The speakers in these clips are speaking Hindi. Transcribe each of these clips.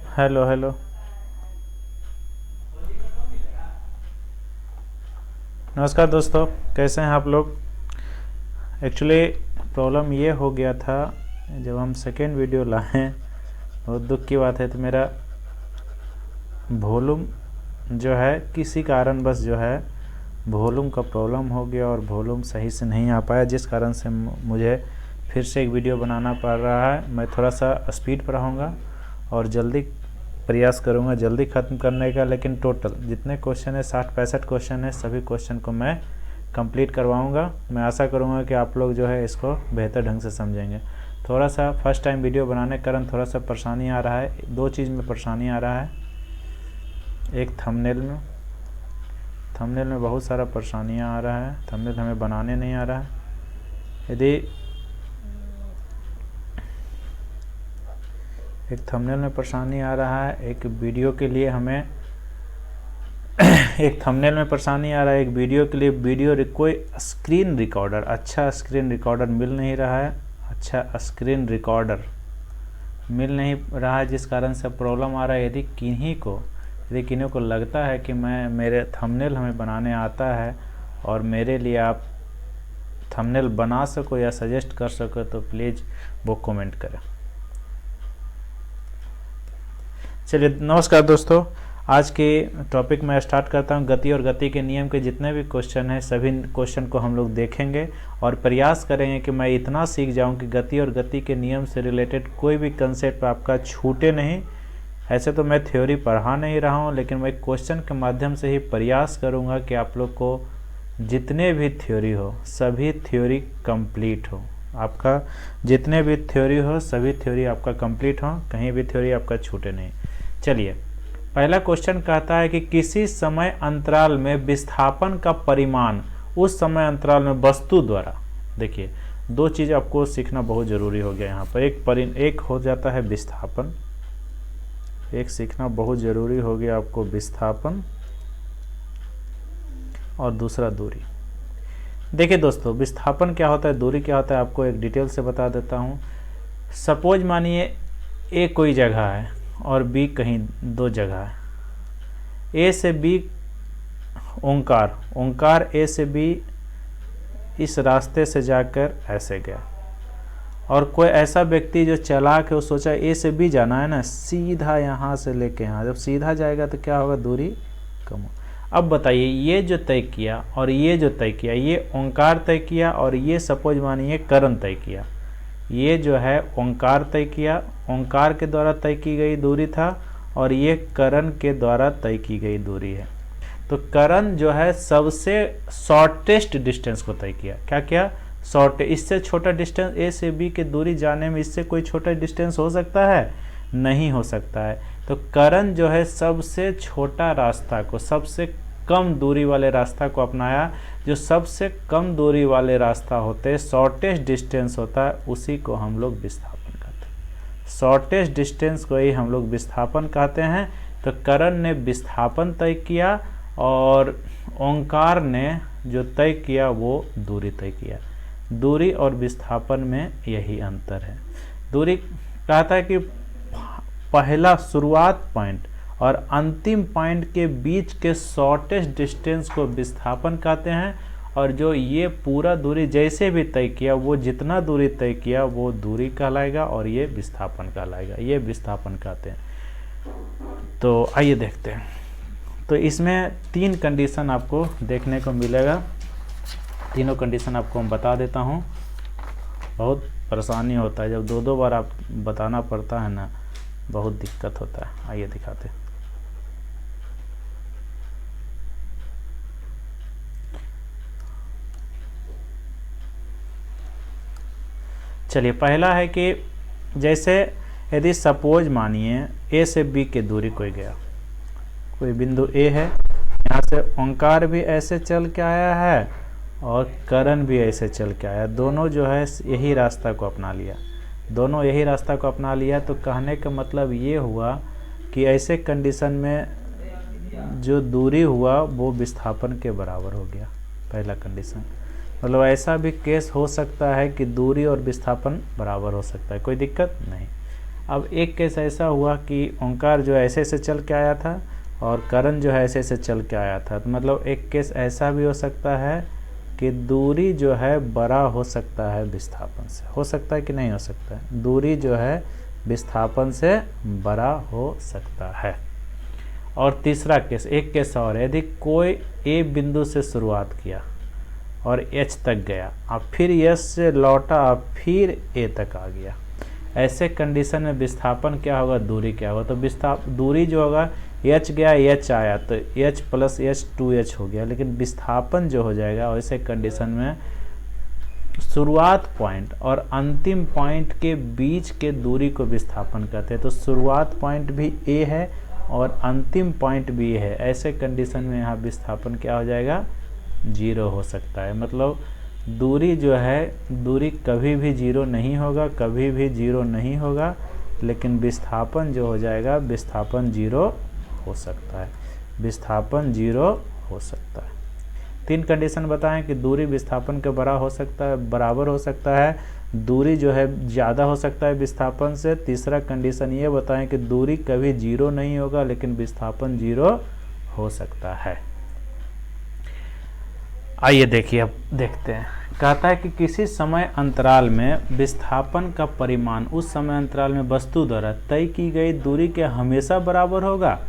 Hello hello. नमस्कार दोस्तों, कैसे हैं आप लोग। एक्चुअली प्रॉब्लम ये हो गया था, जब हम सेकेंड वीडियो लाए, बहुत दुख की बात है, तो मेरा वॉल्यूम जो है किसी कारणवश जो है वॉल्यूम का प्रॉब्लम हो गया और वॉल्यूम सही से नहीं आ पाया, जिस कारण से मुझे फिर से एक वीडियो बनाना पड़ रहा है। मैं थोड़ा सा स्पीड पर रहूँगा और जल्दी प्रयास करूँगा जल्दी ख़त्म करने का, लेकिन टोटल जितने क्वेश्चन है 60-65 क्वेश्चन है, सभी क्वेश्चन को मैं कंप्लीट करवाऊँगा। मैं आशा करूँगा कि आप लोग जो है इसको बेहतर ढंग से समझेंगे। थोड़ा सा फर्स्ट टाइम वीडियो बनाने के कारण थोड़ा सा परेशानी आ रहा है। दो चीज़ में परेशानी आ रहा है, एक थंबनेल में बहुत सारा परेशानियाँ आ रहा है। थंबनेल हमें बनाने नहीं आ रहा है। यदि एक थंबनेल में परेशानी आ रहा है, एक वीडियो के लिए हमें एक थंबनेल में परेशानी आ रहा है, एक वीडियो के लिए कोई स्क्रीन रिकॉर्डर, अच्छा स्क्रीन रिकॉर्डर मिल नहीं रहा है। अच्छा स्क्रीन रिकॉर्डर मिल नहीं रहा है, जिस कारण से प्रॉब्लम आ रहा है। यदि किन्हीं को लगता है कि मेरे थंबनेल हमें बनाने आता है और मेरे लिए आप थंबनेल बना सको या सजेस्ट कर सको, तो प्लीज़ वो कमेंट करें। चलिए, नमस्कार दोस्तों। आज के टॉपिक में स्टार्ट करता हूं। गति और गति के नियम के जितने भी क्वेश्चन हैं, सभी क्वेश्चन को हम लोग देखेंगे और प्रयास करेंगे कि मैं इतना सीख जाऊं कि गति और गति के नियम से रिलेटेड कोई भी कंसेप्ट आपका छूटे नहीं। ऐसे तो मैं थ्योरी पढ़ा नहीं रहा हूं, लेकिन मैं क्वेश्चन के माध्यम से ही प्रयास करूँगा कि आप लोग को जितने भी थ्योरी हो सभी थ्योरी कंप्लीट हो। आपका जितने भी थ्योरी हो सभी थ्योरी आपका कंप्लीट हो, कहीं भी थ्योरी आपका छूटे नहीं। चलिए, पहला क्वेश्चन कहता है कि किसी समय अंतराल में विस्थापन का परिमाण उस समय अंतराल में वस्तु द्वारा, देखिए दो चीज़ आपको सीखना बहुत ज़रूरी हो गया यहाँ पर। एक हो जाता है विस्थापन, एक सीखना बहुत ज़रूरी हो गया आपको विस्थापन, और दूसरा दूरी। देखिए दोस्तों, विस्थापन क्या होता है, दूरी क्या होता है, आपको एक डिटेल से बता देता हूँ। सपोज मानिए ए कोई जगह है और बी कहीं दो जगह है। ए से बी ओंकार ए से बी इस रास्ते से जाकर ऐसे गया, और कोई ऐसा व्यक्ति जो चला के वो सोचा ए से बी जाना है ना, सीधा यहाँ से लेके यहाँ, जब सीधा जाएगा तो क्या होगा, दूरी कम हो। अब बताइए, ये जो तय किया और ये जो तय किया, ये ओंकार तय किया और ये सपोज मानिए करण तय किया। ये जो है ओंकार तय किया, ओंकार के द्वारा तय की गई दूरी था, और ये करण के द्वारा तय की गई दूरी है। तो करण जो है सबसे शॉर्टेस्ट डिस्टेंस को तय किया। क्या किया, इससे छोटा डिस्टेंस ए से बी की दूरी जाने में इससे कोई छोटा डिस्टेंस हो सकता है, नहीं हो सकता है। तो करण जो है सबसे छोटा रास्ता को, सबसे कम दूरी वाले रास्ता को अपनाया। जो सबसे कम दूरी वाले रास्ता होते हैं, शॉर्टेस्ट डिस्टेंस होता है, उसी को हम लोग विस्थापन कहते हैं। शॉर्टेस्ट डिस्टेंस को ही हम लोग विस्थापन कहते हैं। तो करण ने विस्थापन तय किया और ओंकार ने जो तय किया वो दूरी तय किया। दूरी और विस्थापन में यही अंतर है। दूरी कहता है कि पहला शुरुआत पॉइंट और अंतिम पॉइंट के बीच के शॉर्टेस्ट डिस्टेंस को विस्थापन कहते हैं, और जो ये पूरा दूरी जैसे भी तय किया, वो जितना दूरी तय किया वो दूरी कहलाएगा, और ये विस्थापन कहलाएगा। ये विस्थापन कहते हैं। तो आइए देखते हैं। तो इसमें 3 कंडीशन आपको देखने को मिलेगा। तीनों कंडीशन आपको मैं बता देता हूँ। बहुत परेशानी होता है जब दो बार आप बताना पड़ता है ना, बहुत दिक्कत होता है। आइए दिखाते हैं। चलिए, पहला है कि जैसे यदि सपोज मानिए ए से बी की दूरी कोई गया, कोई बिंदु ए है, यहाँ से ओंकार भी ऐसे चल के आया है और करण भी ऐसे चल के आया। दोनों जो है यही रास्ता को अपना लिया, दोनों यही रास्ता को अपना लिया। तो कहने का मतलब ये हुआ कि ऐसे कंडीशन में जो दूरी हुआ वो विस्थापन के बराबर हो गया। पहला कंडीशन, मतलब ऐसा भी केस हो सकता है कि दूरी और विस्थापन बराबर हो सकता है, कोई दिक्कत नहीं। अब एक केस ऐसा हुआ कि ओंकार जो ऐसे ऐसे चल के आया था और करण जो है ऐसे ऐसे चल के आया था। तो मतलब एक केस ऐसा भी हो सकता है कि दूरी जो है बड़ा हो सकता है विस्थापन से, हो सकता है कि नहीं हो सकता है, दूरी जो है विस्थापन से बड़ा हो सकता है। और तीसरा केस, एक केस और है, यदि कोई ए बिंदु से शुरुआत किया और एच तक गया, अब फिर एच से लौटा, अब फिर ए तक आ गया, ऐसे कंडीशन में विस्थापन क्या होगा, दूरी क्या होगा। तो दूरी जो होगा, एच गया एच आया तो एच प्लस एच 2h हो गया, लेकिन विस्थापन जो हो जाएगा वैसे कंडीशन में शुरुआत पॉइंट और अंतिम पॉइंट के बीच के दूरी को विस्थापन कहते हैं। तो शुरुआत पॉइंट भी ए है और अंतिम पॉइंट भी है, ऐसे कंडीशन में यहाँ विस्थापन क्या हो जाएगा, 0 हो सकता है। मतलब दूरी जो है, दूरी कभी भी 0 नहीं होगा, कभी भी 0 नहीं होगा, लेकिन विस्थापन जो हो जाएगा, विस्थापन 0 हो सकता है, विस्थापन 0 हो सकता है। 3 कंडीशन बताएं कि दूरी विस्थापन के बराबर हो सकता है, बराबर हो सकता है, दूरी जो है ज़्यादा हो सकता है विस्थापन से। तीसरा कंडीशन ये बताएं कि दूरी कभी 0 नहीं होगा, लेकिन विस्थापन 0 हो सकता है। आइए देखिए, अब देखते हैं। कहता है कि किसी समय अंतराल में विस्थापन का परिमाण उस समय अंतराल में वस्तु द्वारा तय की गई दूरी के हमेशा बराबर होगा।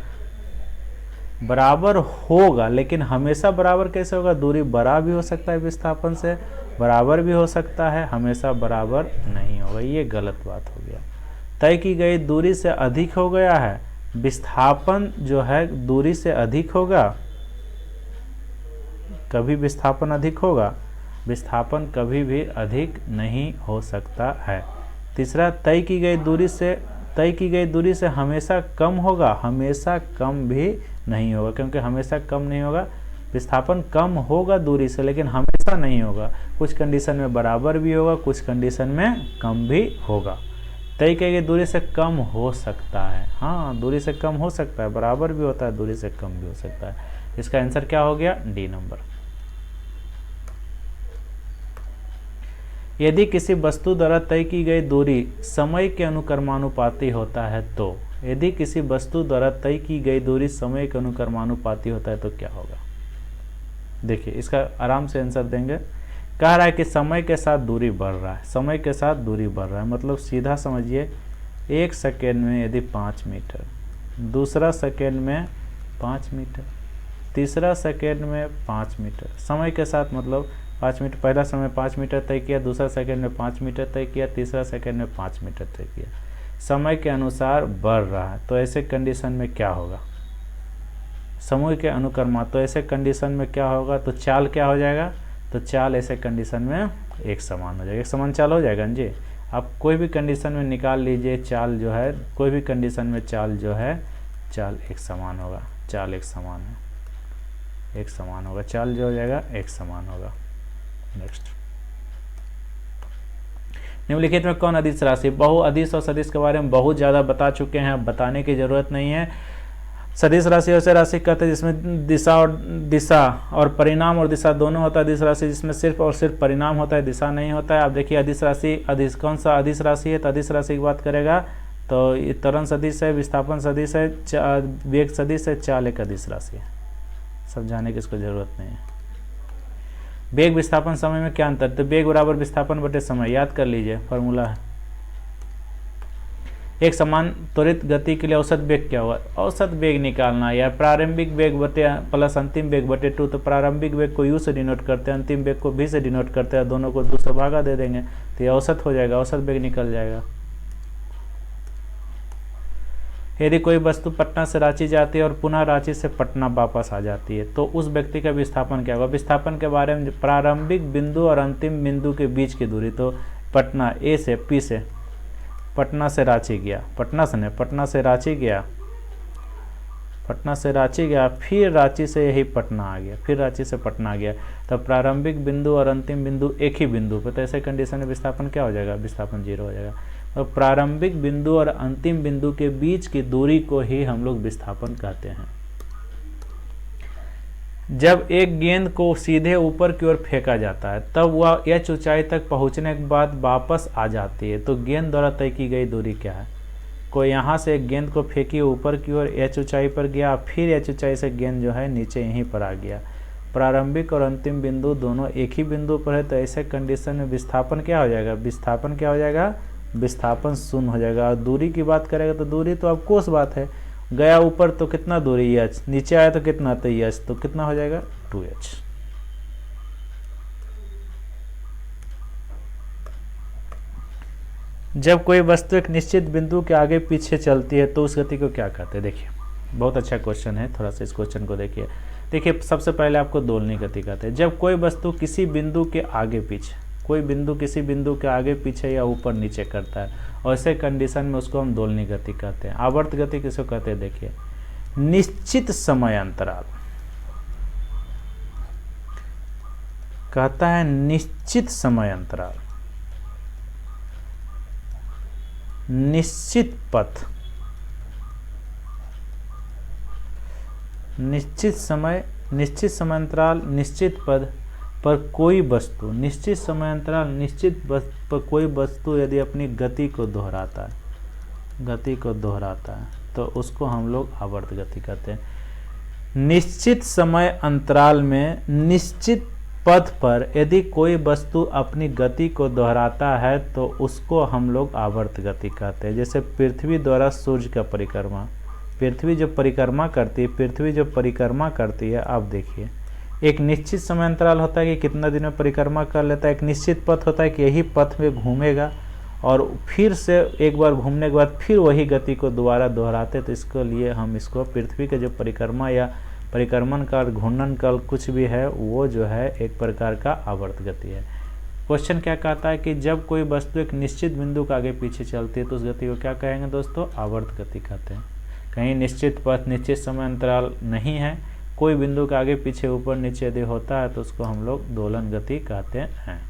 बराबर होगा, लेकिन हमेशा बराबर कैसे होगा, दूरी बड़ा भी हो सकता है विस्थापन से, बराबर भी हो सकता है, हमेशा बराबर नहीं होगा, ये गलत बात हो गया। तय की गई दूरी से अधिक हो गया है, विस्थापन जो है दूरी से अधिक होगा, कभी विस्थापन अधिक होगा, विस्थापन कभी भी अधिक नहीं हो सकता है। तीसरा, तय की गई दूरी से हमेशा कम होगा, हमेशा कम भी नहीं होगा, क्योंकि हमेशा कम नहीं होगा, विस्थापन कम होगा दूरी से, लेकिन हमेशा नहीं होगा, कुछ कंडीशन में बराबर भी होगा, कुछ कंडीशन में कम भी होगा। तय की गई दूरी से कम हो सकता है, हाँ दूरी से कम हो सकता है, बराबर भी होता है, दूरी से कम भी हो सकता है। इसका आंसर क्या हो गया, डी नंबर। यदि किसी वस्तु द्वारा तय की गई दूरी समय के अनुक्रमानुपाती होता है तो, यदि किसी वस्तु द्वारा तय की गई दूरी समय के अनुक्रमानुपाती होता है तो क्या होगा। देखिए इसका आराम से आंसर देंगे। कह रहा है कि समय के साथ दूरी बढ़ रहा है, समय के साथ दूरी बढ़ रहा है, मतलब सीधा समझिए, 1 सेकेंड में यदि 5 मीटर, दूसरा सेकेंड में 5 मीटर, तीसरा सेकेंड में 5 मीटर, समय के साथ मतलब 5 मीटर, पहला समय 5 मीटर तय किया, दूसरा सेकंड में 5 मीटर तय किया, तीसरा सेकंड में 5 मीटर तय किया, समय के अनुसार बढ़ रहा है। तो ऐसे कंडीशन में क्या होगा, समय के अनुक्रमा, तो ऐसे कंडीशन में क्या होगा, तो चाल क्या हो जाएगा, तो चाल ऐसे कंडीशन में एक समान हो जाएगा, एक समान चाल हो जाएगा जी। आप कोई भी कंडीशन में निकाल लीजिए, चाल जो है, कोई भी कंडीशन में चाल जो है, चाल एक समान होगा, चाल एक समान है, एक समान होगा, चाल जो हो जाएगा एक समान होगा। नेक्स्ट, निम्नलिखित में कौन अदिश राशि, बहु अदिश और सदिश के बारे में बहुत ज़्यादा बता चुके हैं, अब बताने की ज़रूरत नहीं है। सदिश राशि ऐसे राशि कहते हैं जिसमें दिशा और परिणाम और दिशा दोनों होता है। अदिश राशि जिसमें सिर्फ और सिर्फ परिणाम होता है, दिशा नहीं होता है। आप देखिए अदिश राशि, अदिश कौन सा अदिश राशि है, तो अदिश राशि की बात करेगा तो ये त्वरण सदिश है, विस्थापन सदिश है, वेग सदिश है, चाल एक अदिश राशि है, समझाने की इसको जरूरत नहीं है। वेग विस्थापन समय में क्या अंतर, तो वेग बराबर विस्थापन बटे समय, याद कर लीजिए फॉर्मूला है। एक समान त्वरित गति के लिए औसत वेग क्या होगा, औसत वेग निकालना है यार, प्रारंभिक वेग बटे प्लस अंतिम वेग बटे 2, तो प्रारंभिक वेग को u से डिनोट करते हैं, अंतिम वेग को v से डिनोट करते हैं, दोनों को 2 से भागा दे देंगे तो ये औसत हो जाएगा, औसत वेग निकल जाएगा। यदि कोई वस्तु पटना से रांची जाती है और पुनः रांची से पटना वापस आ जाती है तो उस व्यक्ति का विस्थापन क्या होगा। विस्थापन के बारे में प्रारंभिक बिंदु और अंतिम बिंदु के बीच की दूरी, तो पटना ए से पी से पटना से रांची गया, पटना से नहीं, पटना से रांची गया, पटना से रांची गया, फिर रांची से यही पटना आ गया, फिर रांची से पटना आ गया, तो प्रारंभिक बिंदु और अंतिम बिंदु एक ही बिंदु पर, तो ऐसे कंडीशन में विस्थापन क्या हो जाएगा, विस्थापन 0 हो जाएगा। तो प्रारंभिक बिंदु और अंतिम बिंदु के बीच की दूरी को ही हम लोग विस्थापन कहते हैं। जब एक गेंद को सीधे ऊपर की ओर फेंका जाता है तब वह h ऊंचाई तक पहुंचने के बाद वापस आ जाती है, तो गेंद द्वारा तय की गई दूरी क्या है। कोई यहाँ से एक गेंद को फेंकी ऊपर की ओर h ऊंचाई पर गया, फिर h ऊंचाई से गेंद जो है नीचे यहीं पर आ गया। प्रारंभिक और अंतिम बिंदु दोनों एक ही बिंदु पर है, तो ऐसे कंडीशन में विस्थापन क्या हो जाएगा, विस्थापन क्या हो जाएगा, विस्थापन शून्य हो जाएगा। और दूरी की बात करेगा तो दूरी तो अब कोस बात है, गया ऊपर तो कितना दूरी h, नीचे आया तो कितना, तो h, तो कितना हो जाएगा 2h। जब कोई वस्तु एक निश्चित बिंदु के आगे पीछे चलती है तो उस गति को क्या कहते हैं। देखिए बहुत अच्छा क्वेश्चन है, थोड़ा सा इस क्वेश्चन को देखिए। देखिए सबसे पहले आपको दोलनी गति कहते हैं। जब कोई वस्तु किसी बिंदु के आगे पीछे, कोई बिंदु किसी बिंदु के आगे पीछे या ऊपर नीचे करता है, और ऐसे कंडीशन में उसको हम दोलनी गति कहते हैं। आवर्त गति किसको कहते हैं, देखिए निश्चित समय अंतराल कहता है, निश्चित समय अंतराल, निश्चित पथ, निश्चित समय अंतराल, निश्चित पद पर कोई वस्तु, निश्चित समय अंतराल निश्चित पर कोई वस्तु यदि अपनी गति को दोहराता है, तो उसको हम लोग आवर्त गति कहते हैं। निश्चित समय अंतराल में निश्चित पथ पर यदि कोई वस्तु अपनी गति को दोहराता है तो उसको हम लोग आवर्त गति कहते हैं। जैसे पृथ्वी द्वारा सूर्य का परिक्रमा, पृथ्वी जो परिक्रमा करती है, आप देखिए एक निश्चित समय अंतराल होता है कि कितना दिन में परिक्रमा कर लेता है, एक निश्चित पथ होता है कि यही पथ में घूमेगा और फिर से एक बार घूमने के बाद फिर वही गति को दोबारा दोहराते, तो इसके लिए हम इसको पृथ्वी के जो परिक्रमा या परिक्रमण काल, घूर्णन काल कुछ भी है, वो जो है एक प्रकार का आवर्त गति है। क्वेश्चन क्या कहता है कि जब कोई वस्तु एक निश्चित बिंदु के आगे पीछे चलती है तो उस गति को क्या कहेंगे दोस्तों, आवर्त गति कहते हैं। कहीं निश्चित पथ, निश्चित समय अंतराल नहीं है, कोई बिंदु के आगे पीछे ऊपर नीचे यदि होता है तो उसको हम लोग दोलन गति कहते हैं।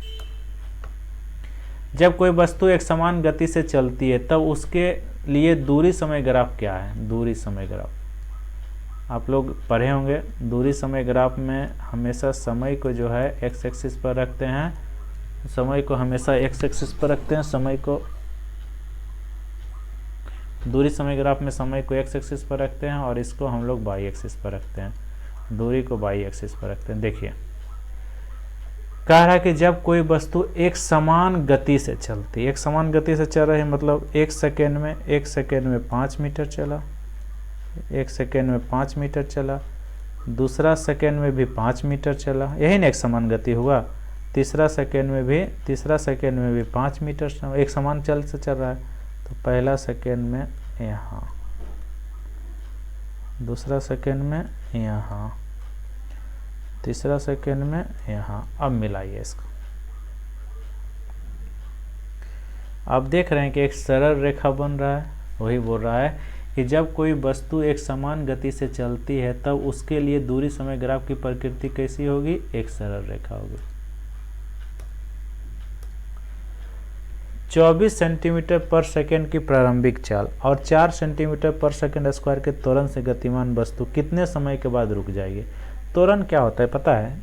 जब कोई वस्तु एक समान गति से चलती है तब उसके लिए दूरी समय ग्राफ क्या है। दूरी समय ग्राफ आप लोग पढ़े होंगे। दूरी समय ग्राफ में हमेशा समय को जो है एक्स एक्सिस पर रखते हैं, समय को हमेशा एक्स एक्सिस पर रखते हैं, समय को दूरी समय ग्राफ में समय को एक्स एक्सिस पर रखते हैं और इसको हम लोग वाई एक्सिस पर रखते हैं, दूरी को वाई एक्सिस पर रखते हैं। देखिए कह रहा है कि जब कोई वस्तु एक समान गति से चलती है, एक समान गति से चल रही है मतलब एक सेकेंड में 5 मीटर चला, एक सेकेंड में 5 मीटर चला, दूसरा सेकेंड में भी 5 मीटर चला, यही ना एक समान गति हुआ। तीसरा सेकेंड में भी 5 मीटर, एक समान चल रहा है। तो पहला सेकेंड में यहाँ, दूसरा सेकेंड में यहाँ, तीसरा सेकेंड में यहाँ। अब मिलाइए इसको, आप देख रहे हैं कि एक सरल रेखा बन रहा है। वही बोल रहा है कि जब कोई वस्तु एक समान गति से चलती है तब उसके लिए दूरी समय ग्राफ की प्रकृति कैसी होगी, एक सरल रेखा होगी। 24 सेंटीमीटर पर सेकेंड की प्रारंभिक चाल और 4 सेंटीमीटर पर सेकेंड स्क्वायर के त्वरण से गतिमान वस्तु कितने समय के बाद रुक जाएगी। त्वरण क्या होता है पता है,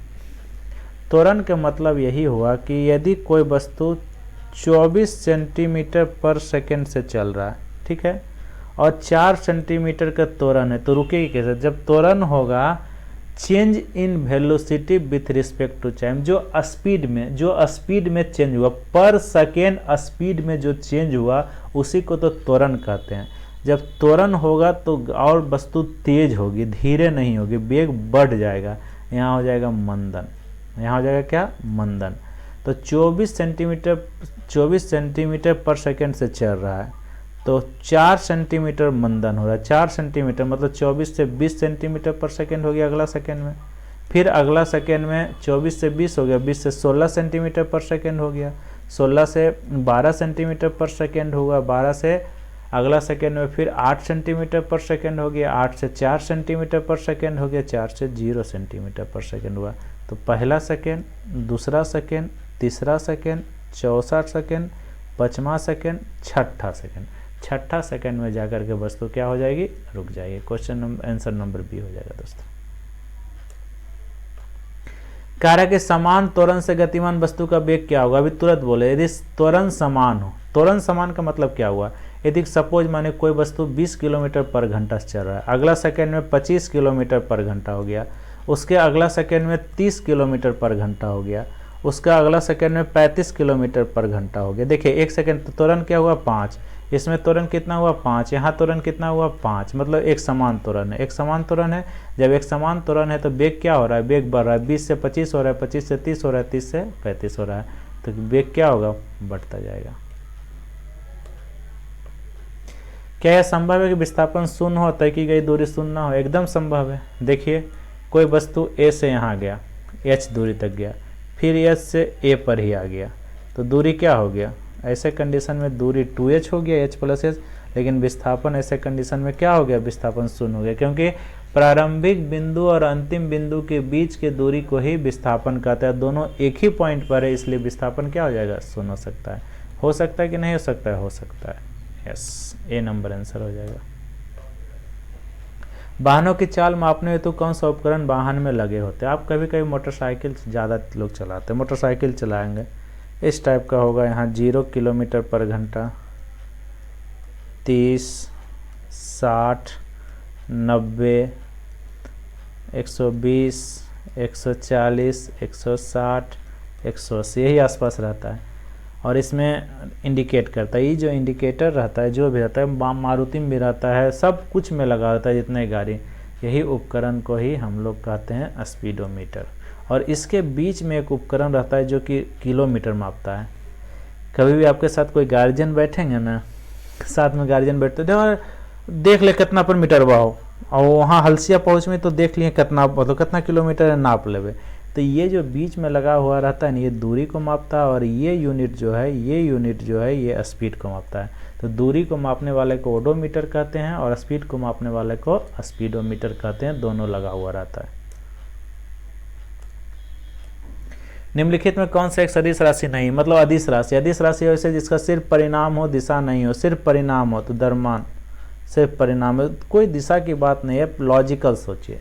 त्वरण का मतलब यही हुआ कि यदि कोई वस्तु 24 सेंटीमीटर पर सेकेंड से चल रहा है, ठीक है, और 4 सेंटीमीटर का त्वरण है, तो रुकेगी कैसे। जब त्वरण होगा change in velocity with respect to time, जो स्पीड में चेंज हुआ, पर सेकेंड स्पीड में जो चेंज हुआ उसी को तो त्वरण कहते हैं। जब त्वरण होगा तो और वस्तु तेज होगी, धीरे नहीं होगी, वेग बढ़ जाएगा, यहाँ हो जाएगा मंदन, यहाँ हो जाएगा क्या, मंदन। तो 24 सेंटीमीटर पर सेकेंड से चल रहा है तो 4 सेंटीमीटर मंदन हो रहा है। 4 सेंटीमीटर मतलब 24 से 20 सेंटीमीटर पर सेकेंड हो गया अगला सेकेंड में, फिर अगला सेकेंड में 24 से 20 हो गया, 20 से 16 सेंटीमीटर पर सेकेंड हो गया, 16 से 12 सेंटीमीटर पर सेकेंड होगा, 12 से अगला सेकेंड में फिर 8 सेंटीमीटर पर सेकेंड हो गया, 8 से 4 सेंटीमीटर पर सेकेंड हो गया, 4 से 0 सेंटीमीटर पर सेकेंड हुआ। तो पहला सेकेंड, दूसरा सेकेंड, तीसरा सेकेंड, चौथा सेकेंड, पाँचवा सेकेंड, छठा सेकेंड, छठा सेकेंड में जाकर के वस्तु क्या हो जाएगी, रुक जाएगी। क्वेश्चन आंसर नंबर बी हो जाएगा दोस्तों। कह रहा है कि समान त्वरण से गतिमान वस्तु का वेग क्या होगा। अभी तुरंत बोले, यदि त्वरण समान हो त्वरण समान का मतलब क्या हुआ, यदि सपोज माने कोई वस्तु 20 किलोमीटर पर घंटा से चल रहा है, अगला सेकेंड में 25 किलोमीटर पर घंटा हो गया, उसके अगला सेकेंड में 30 किलोमीटर पर घंटा हो गया, उसका अगला सेकेंड में 35 किलोमीटर पर घंटा हो गया। देखिए एक सेकेंड तो त्वरण क्या हुआ 5, इसमें त्वरण कितना हुआ 5, यहाँ त्वरण कितना हुआ 5, मतलब एक समान त्वरण है, एक समान त्वरण है। जब एक समान त्वरण है तो वेग क्या हो रहा है, वेग बढ़ रहा है, 20 से 25 हो रहा है, 25 से 30 हो रहा है, 30 से 35 हो रहा है, तो वेग क्या होगा, बढ़ता जाएगा। क्या यह संभव है कि विस्थापन शून्य हो, तय की गई दूरी शून्य ना हो? एकदम संभव है। देखिए कोई वस्तु ए से यहाँ गया, h दूरी तक गया, फिर h से a पर ही आ गया, तो दूरी क्या हो गया, ऐसे कंडीशन में दूरी 2h हो गया, h प्लस h, लेकिन विस्थापन ऐसे कंडीशन में क्या हो गया, विस्थापन शून्य हो गया, क्योंकि प्रारंभिक बिंदु और अंतिम बिंदु के बीच के दूरी को ही विस्थापन कहते हैं। दोनों एक ही पॉइंट पर है, इसलिए विस्थापन क्या हो जाएगा, शून्य हो सकता है। हो सकता है कि नहीं हो सकता है, हो सकता है। यस, ए नंबर आंसर हो जाएगा। वाहनों की चाल मापने हेतु कौन सा उपकरण वाहन में लगे होते हैं? आप कभी कभी मोटरसाइकिल ज़्यादा लोग चलाते हैं, मोटरसाइकिल चलाएंगे, इस टाइप का होगा, यहाँ 0 किलोमीटर पर घंटा, 30, 60, 90, 120, 140, 160, 180, यही आसपास रहता है। और इसमें इंडिकेट करता है, ये जो इंडिकेटर रहता है, जो भी रहता है, मारुति में भी रहता है, सब कुछ में लगा रहता है जितने गाड़ी, यही उपकरण को ही हम लोग कहते हैं स्पीडोमीटर। और इसके बीच में एक उपकरण रहता है जो कि किलोमीटर मापता है। कभी भी आपके साथ कोई गार्जियन बैठेंगे ना, साथ में गार्जियन बैठते देख ले कितना पर मीटर बाहो, और वहाँ हलसिया पहुँच में तो देख लिए कितना, मतलब कितना किलोमीटर है, नाप लेवे। तो ये जो बीच में लगा हुआ रहता है ना, ये दूरी को मापता है, और ये यूनिट जो है, ये स्पीड को मापता है। तो दूरी को मापने वाले को ओडोमीटर कहते हैं, और स्पीड को मापने वाले को स्पीडोमीटर कहते हैं, दोनों लगा हुआ रहता है। निम्नलिखित में कौन सा एक सदिश राशि नहीं, मतलब अदिश राशि। अदिश राशि वैसे जिसका सिर्फ परिणाम हो, दिशा नहीं हो, सिर्फ परिणाम हो, तो द्रव्यमान सिर्फ परिणाम है, कोई दिशा की बात नहीं है। लॉजिकल सोचिए,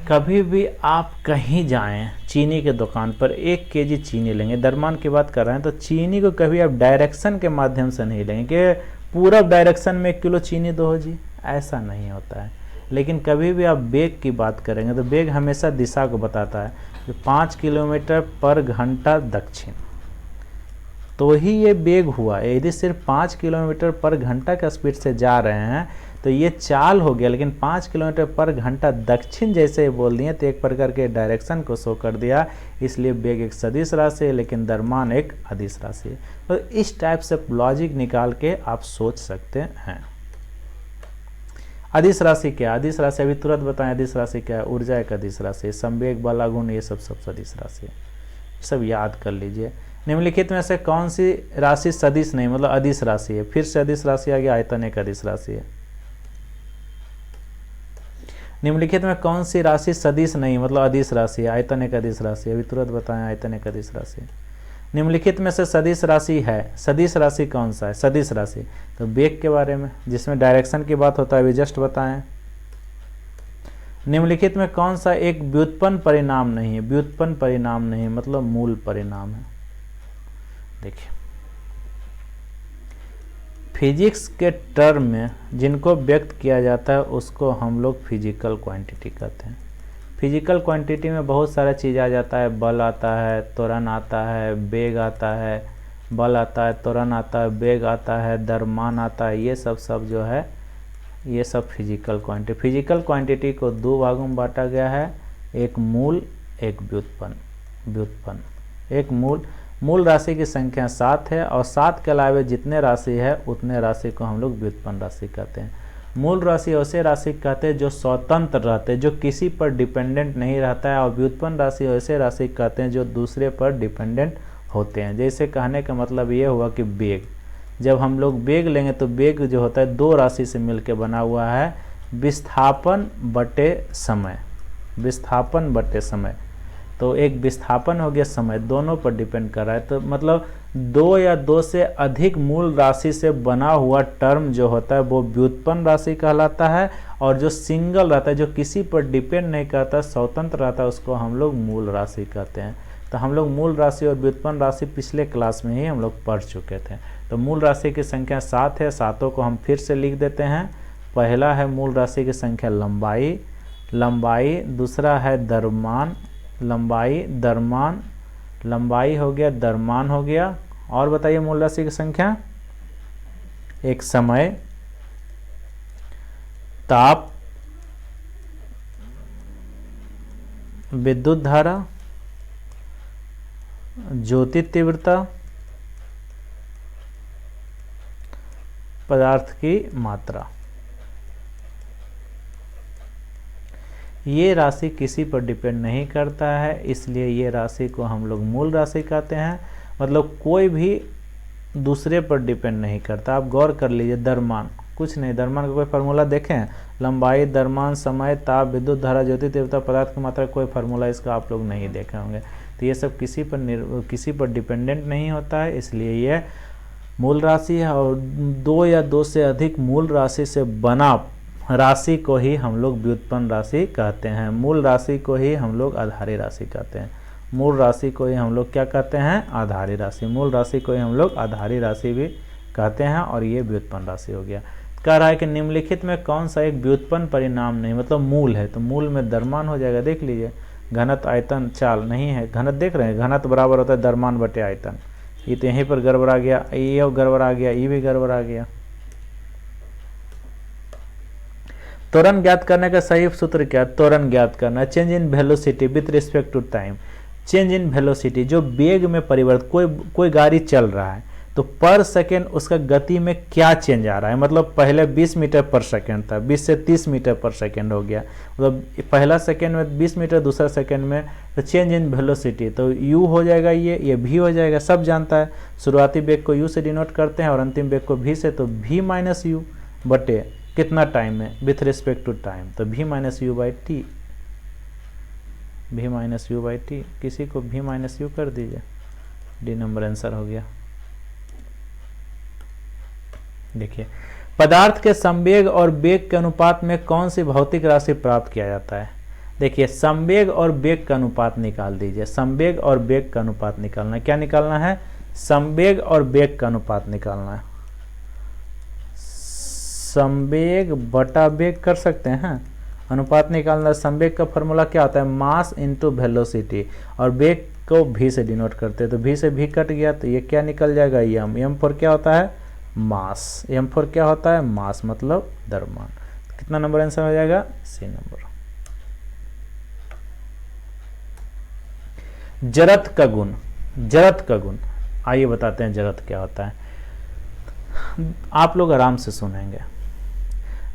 कभी भी आप कहीं जाएं, चीनी के दुकान पर 1 केजी चीनी लेंगे, द्रव्यमान की बात कर रहे हैं, तो चीनी को कभी आप डायरेक्शन के माध्यम से नहीं लेंगे कि पूरब डायरेक्शन में 1 किलो चीनी दो जी, ऐसा नहीं होता है। लेकिन कभी भी आप वेग की बात करेंगे तो वेग हमेशा दिशा को बताता है, कि 5 किलोमीटर पर घंटा दक्षिण, तो ही ये वेग हुआ। यदि सिर्फ 5 किलोमीटर पर घंटा के स्पीड से जा रहे हैं तो ये चाल हो गया, लेकिन 5 किलोमीटर पर घंटा दक्षिण जैसे बोल दिए तो एक प्रकार के डायरेक्शन को शो कर दिया, इसलिए वेग एक सदिश राशि है, लेकिन द्रव्यमान एक अदिश राशि है। तो इस टाइप से लॉजिक निकाल के आप सोच सकते हैं। अदिश राशि क्या है? अदिश राशि अभी तुरंत बताएं, अदिश राशि क्या है? ऊर्जा एक अदिश राशि है, संवेग, बल, आघूर्ण, ये सब सदिश राशि है, सब याद कर लीजिए। निम्नलिखित में से कौन सी राशि सदिश नहीं, मतलब अदिश राशि है? फिर से अदिश राशि आ गया, आयतन एक अदिश राशि है। निम्नलिखित में कौन सी राशि सदिश नहीं, मतलब अदिश राशि है? आयतन एक अदिश राशि है, अभी तुरंत बताएं, आयतन एक अदिश राशि। निम्नलिखित में से सदिश राशि है, सदिश राशि कौन सा है? सदिश राशि तो वेग के बारे में, जिसमें डायरेक्शन की बात होता है, अभी जस्ट बताएं। निम्नलिखित में कौन सा एक व्युत्पन्न परिणाम नहीं है? व्युत्पन्न परिणाम नहीं मतलब मूल परिणाम है। देखिए फिजिक्स के टर्म में जिनको व्यक्त किया जाता है उसको हम लोग फिजिकल क्वांटिटी कहते हैं। फिजिकल क्वांटिटी में बहुत सारा चीज़ आ जाता है, बल आता है, त्वरण आता है, वेग आता है, बल आता है, त्वरण आता है, वेग आता है, द्रव्यमान आता है, ये सब जो है ये सब फिजिकल क्वांटिटी। फिजिकल क्वांटिटी को 2 भागों में बांटा गया है, एक मूल, एक व्युत्पन्न। एक मूल राशि की संख्या 7 है, और 7 के अलावे जितने राशि है उतने राशि को हम लोग व्युत्पन्न राशि कहते हैं। मूल राशि ऐसे राशि कहते हैं जो स्वतंत्र रहते हैं, जो किसी पर डिपेंडेंट नहीं रहता है, और व्युत्पन्न राशि ऐसे राशि कहते हैं जो दूसरे पर डिपेंडेंट होते हैं। जैसे कहने का मतलब ये हुआ कि वेग, जब हम लोग वेग लेंगे तो वेग जो होता है 2 राशि से मिलकर बना हुआ है, विस्थापन बटे समय। विस्थापन बटे समय, तो एक विस्थापन हो गया, समय, दोनों पर डिपेंड कर रहा है। तो मतलब 2 या 2 से अधिक मूल राशि से बना हुआ टर्म जो होता है वो व्युत्पन्न राशि कहलाता है, और जो सिंगल रहता है, जो किसी पर डिपेंड नहीं करता, स्वतंत्र रहता है, उसको हम लोग मूल राशि कहते हैं। तो हम लोग मूल राशि और व्युत्पन्न राशि पिछले क्लास में ही हम लोग पढ़ चुके थे। तो मूल राशि की संख्या 7 है, सातों को हम फिर से लिख देते हैं। पहला है मूल राशि की संख्या लंबाई, दूसरा है द्रव्यमान, लंबाई हो गया, द्रव्यमान हो गया। और बताइए मूल राशि की संख्या, एक समय, ताप, विद्युत धारा, ज्योति तीव्रता, पदार्थ की मात्रा। ये राशि किसी पर डिपेंड नहीं करता है, इसलिए ये राशि को हम लोग मूल राशि कहते हैं। मतलब कोई भी दूसरे पर डिपेंड नहीं करता। आप गौर कर लीजिए, द्रव्यमान कुछ नहीं, द्रव्यमान का कोई फार्मूला देखें? लंबाई, द्रव्यमान, समय, ताप, विद्युत धारा, ज्योति तीव्रता, पदार्थ की मात्रा, कोई फार्मूला इसका आप लोग नहीं देखे होंगे। तो ये सब किसी पर डिपेंडेंट नहीं होता है, इसलिए ये मूल राशि है। और 2 या 2 से अधिक मूल राशि से बना राशि को ही हम लोग व्युत्पन्न राशि कहते हैं। मूल राशि को ही हम लोग आधारी राशि कहते हैं। मूल राशि को ही हम लोग क्या कहते हैं? आधारी राशि। मूल राशि को ही हम लोग आधारी राशि भी कहते हैं। और ये व्युत्पन्न राशि हो गया। कह रहा है कि निम्नलिखित में कौन सा एक व्युत्पन्न परिणाम नहीं, मतलब मूल है, तो मूल में द्रव्यमान हो जाएगा। देख लीजिए, घनत्व, आयतन, चाल नहीं है। घनत्व देख रहे हैं, घनत्व बराबर होता है द्रव्यमान बटे आयतन। ये तो यहीं पर गड़बड़ा गया, ये गड़बड़ा गया, ये भी गड़बड़ा गया। त्वरण ज्ञात करने का सही सूत्र क्या? त्वरण ज्ञात करना, change in velocity with respect to time. Change in velocity, जो वेग में परिवर्तन, कोई गाड़ी चल रहा है तो पर सेकेंड उसका गति में क्या चेंज आ रहा है। मतलब पहले 20 मीटर पर सेकेंड था, 20 से 30 मीटर पर सेकेंड हो गया। मतलब पहला सेकेंड में 20 मीटर, दूसरा सेकेंड में, तो चेंज इन वेलोसिटी तो u हो जाएगा, ये v हो जाएगा। सब जानता है, शुरुआती वेग को u से डिनोट करते हैं और अंतिम वेग को v से। तो v माइनस यू बटे कितना टाइम में, विथ रिस्पेक्ट टू टाइम, तो v minus you by T. v minus you by T, किसी को v माइनस यू कर दीजिए, डी नंबर आंसर हो गया। देखिए, पदार्थ के संवेग और वेग के अनुपात में कौन सी भौतिक राशि प्राप्त किया जाता है? देखिए, संवेग और वेग का अनुपात निकाल दीजिए। संवेग और वेग का अनुपात निकालना है। क्या निकालना है? संवेग और वेग का अनुपात निकालना है। संवेग बटा वेग कर सकते हैं, अनुपात निकालना। संवेग का फॉर्मूला क्या होता है? Mass into velocity. और वेग को v से डिनोट करते हैं, तो v से v कट गया, तो ये क्या निकल जाएगा? m फॉर क्या होता है? मास। m फॉर क्या होता है? मास, मतलब द्रव्यमान। कितना नंबर आंसर हो जाएगा? C number. जड़त्व का गुण, जड़त्व का गुण, आइए बताते हैं जड़त्व क्या होता है। आप लोग आराम से सुनेंगे।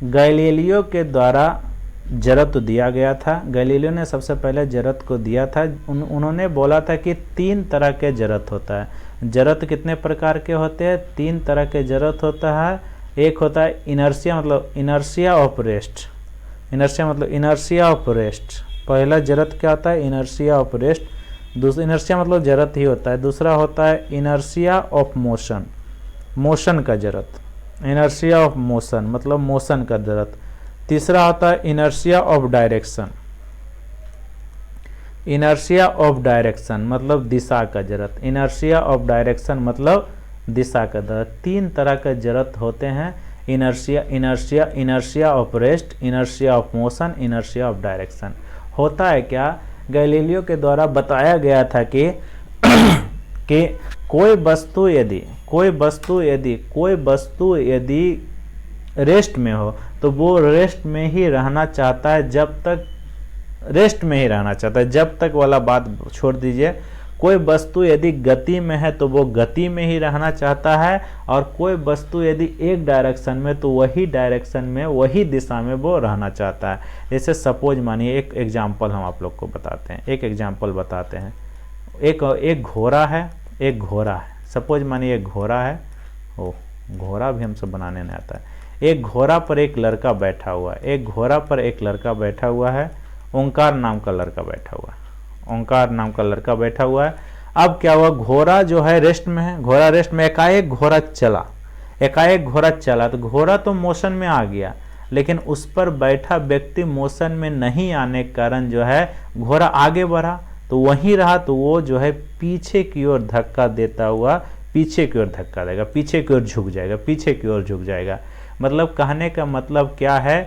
गैलीलियो के द्वारा जड़त्व दिया गया था। गैलीलियो ने सबसे पहले जड़त्व को दिया था। उन्होंने बोला था कि 3 तरह के जड़त्व होता है। जड़त्व कितने प्रकार के होते हैं? 3 तरह के जड़त्व होता है। एक होता है इनर्शिया, मतलब इनर्शिया ऑफ रेस्ट। इनर्शिया मतलब इनर्शिया ऑफ रेस्ट। पहला जड़त्व क्या होता है? Inertia of rest. दूसरा, इनर्शिया मतलब जड़त्व ही होता है। दूसरा होता है इनर्शिया ऑफ मोशन, मोशन का जड़त्व। इनर्शिया ऑफ मोशन मतलब मोशन का जड़त्व। तीसरा होता है inertia of direction. Inertia of direction मतलब दिशा का जड़त्व। इनर्शिया ऑफ डायरेक्शन मतलब दिशा का जड़त्व। 3 तरह के जड़त्व होते हैं। Inertia of rest, inertia of motion, inertia of direction. होता है क्या? गैलीलियो के द्वारा बताया गया था कि कोई वस्तु यदि रेस्ट में हो तो वो रेस्ट में ही रहना चाहता है, जब तक रेस्ट में ही रहना चाहता है। जब तक वाला बात छोड़ दीजिए। कोई वस्तु यदि गति में है तो वो गति में ही रहना चाहता है, और कोई वस्तु यदि एक डायरेक्शन में तो वही डायरेक्शन में, वही दिशा में वो रहना चाहता है। जैसे सपोज मानिए, एक एग्जाम्पल हम आप लोग को बताते हैं। एक एग्जाम्पल बताते हैं। एक घोड़ा है, एक घोड़ा है। सपोज मानिए एक घोड़ा है। घोड़ा भी हमसे बनाने नहीं आता है। एक घोड़ा पर एक लड़का बैठा हुआ है। एक घोड़ा पर एक लड़का बैठा हुआ है। ओंकार नाम का लड़का बैठा हुआ है। ओंकार नाम का लड़का बैठा हुआ है। अब क्या हुआ? घोड़ा जो है रेस्ट में है। घोड़ा रेस्ट में, एकाएक घोड़ा चला तो घोड़ा तो मोशन में आ गया, लेकिन उस पर बैठा व्यक्ति मोशन में नहीं आने के कारण जो है घोड़ा आगे बढ़ा। तो वहीं रहा तो वो जो है पीछे की ओर धक्का देता हुआ पीछे की ओर धक्का देगा, पीछे की ओर झुक जाएगा, पीछे की ओर झुक जाएगा। मतलब कहने का मतलब क्या है